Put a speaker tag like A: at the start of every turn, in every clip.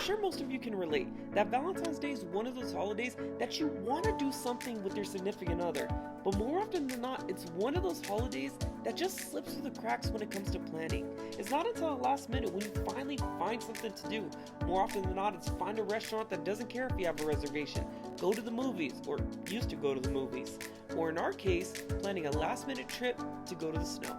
A: sure most of you can relate that Valentine's Day is one of those holidays that you want to do something with your significant other, but more often than not, it's one of those holidays that just slips through the cracks when it comes to planning. It's not until the last minute when you finally find something to do. More often than not, it's find a restaurant that doesn't care if you have a reservation, go to the movies, or used to go to the movies, or in our case, planning a last minute trip to go to the snow.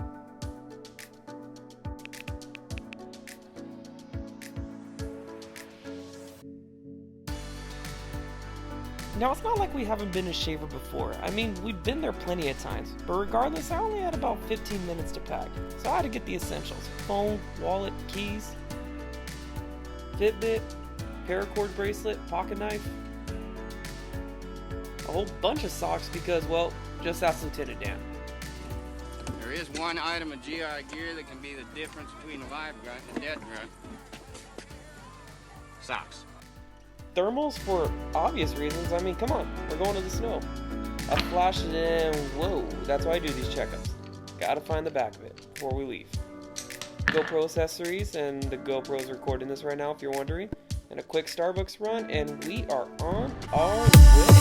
A: Now, it's not like we haven't been to Shaver before. I mean, we've been there plenty of times, but regardless, I only had about 15 minutes to pack, so I had to get the essentials: phone, wallet, keys, Fitbit, paracord bracelet, pocket knife, a whole bunch of socks because, well, just ask Lieutenant Dan.
B: There is one item of GI gear that can be the difference between a live grunt and a dead grunt. Socks.
A: Thermals for obvious reasons. I mean, come on, we're going to the snow. I flashed it in, whoa, that's why I do these checkups. Gotta find the back of it before we leave. GoPro accessories, and the GoPro's recording this right now if you're wondering. And a quick Starbucks run, and we are on our way.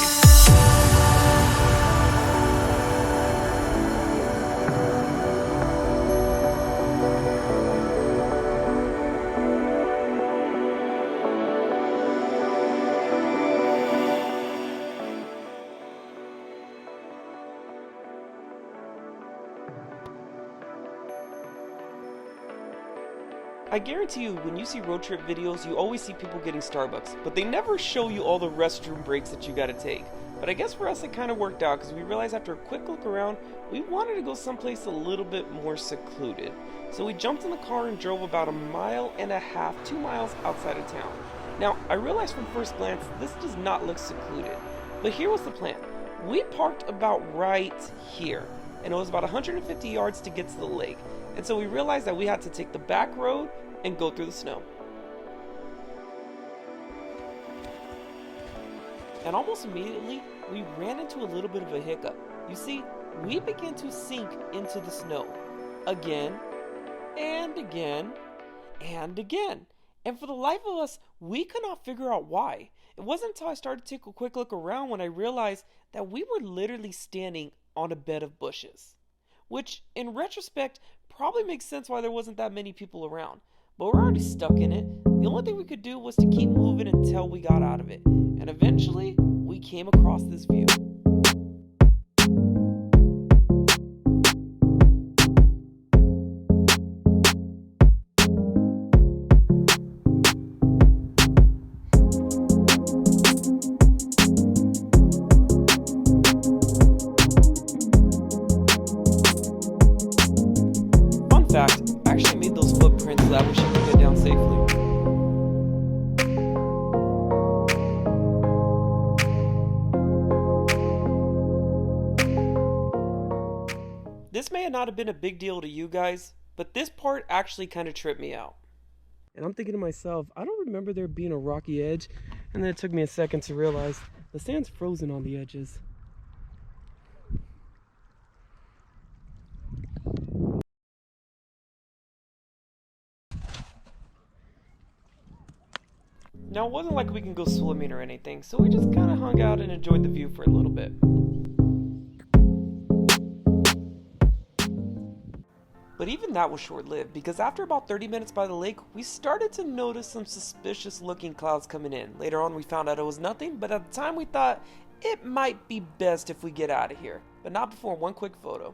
A: I guarantee you, when you see road trip videos, you always see people getting Starbucks, but they never show you all the restroom breaks that you gotta take. But I guess for us it kind of worked out because we realized after a quick look around, we wanted to go someplace a little bit more secluded. So we jumped in the car and drove about 1.5 miles, 2 miles outside of town. Now, I realized from first glance, this does not look secluded. But here was the plan. We parked about right here, and it was about 150 yards to get to the lake. And so we realized that we had to take the back road and go through the snow. And almost immediately, we ran into a little bit of a hiccup. You see, we began to sink into the snow. Again, and again, and again. And for the life of us, we could not figure out why. It wasn't until I started to take a quick look around when I realized that we were literally standing on a bed of bushes. Which, in retrospect, probably makes sense why there wasn't that many people around. But we're already stuck in it. The only thing we could do was to keep moving until we got out of it. And eventually, we came across this view. Fun fact, I actually made those footprints so that way she could get down safely. This may not have been a big deal to you guys, but this part actually kind of tripped me out. And I'm thinking to myself, I don't remember there being a rocky edge, and then it took me a second to realize the sand's frozen on the edges. Now, it wasn't like we can go swimming or anything, so we just kind of hung out and enjoyed the view for a little bit. But even that was short-lived, because after about 30 minutes by the lake, we started to notice some suspicious-looking clouds coming in. Later on, we found out it was nothing, but at the time we thought it might be best if we get out of here. But not before one quick photo.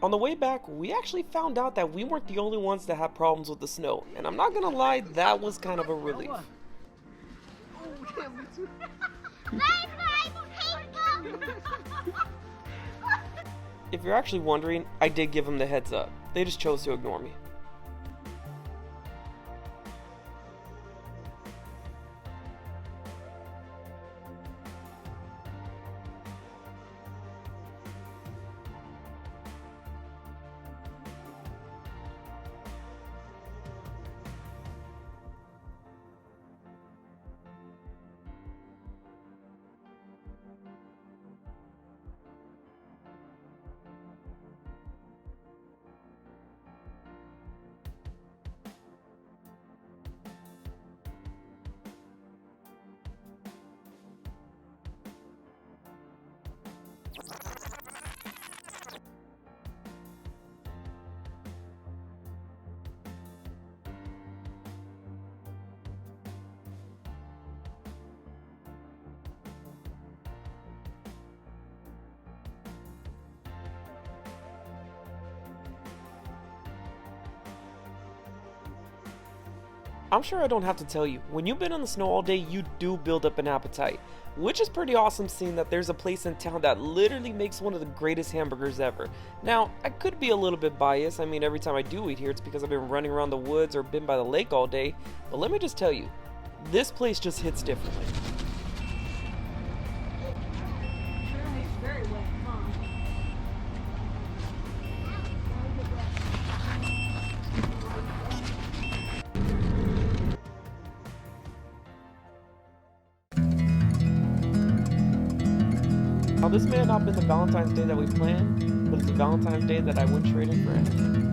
A: On the way back, we actually found out that we weren't the only ones that had problems with the snow. And I'm not gonna lie, that was kind of a relief. If you're actually wondering, I did give them the heads up. They just chose to ignore me. I'm sure I don't have to tell you, when you've been in the snow all day, you do build up an appetite, which is pretty awesome seeing that there's a place in town that literally makes one of the greatest hamburgers ever. Now, I could be a little bit biased, I mean every time I do eat here it's because I've been running around the woods or been by the lake all day, but let me just tell you, this place just hits differently. Now this may have not been the Valentine's Day that we planned, but it's a Valentine's Day that I wouldn't trade in for anything.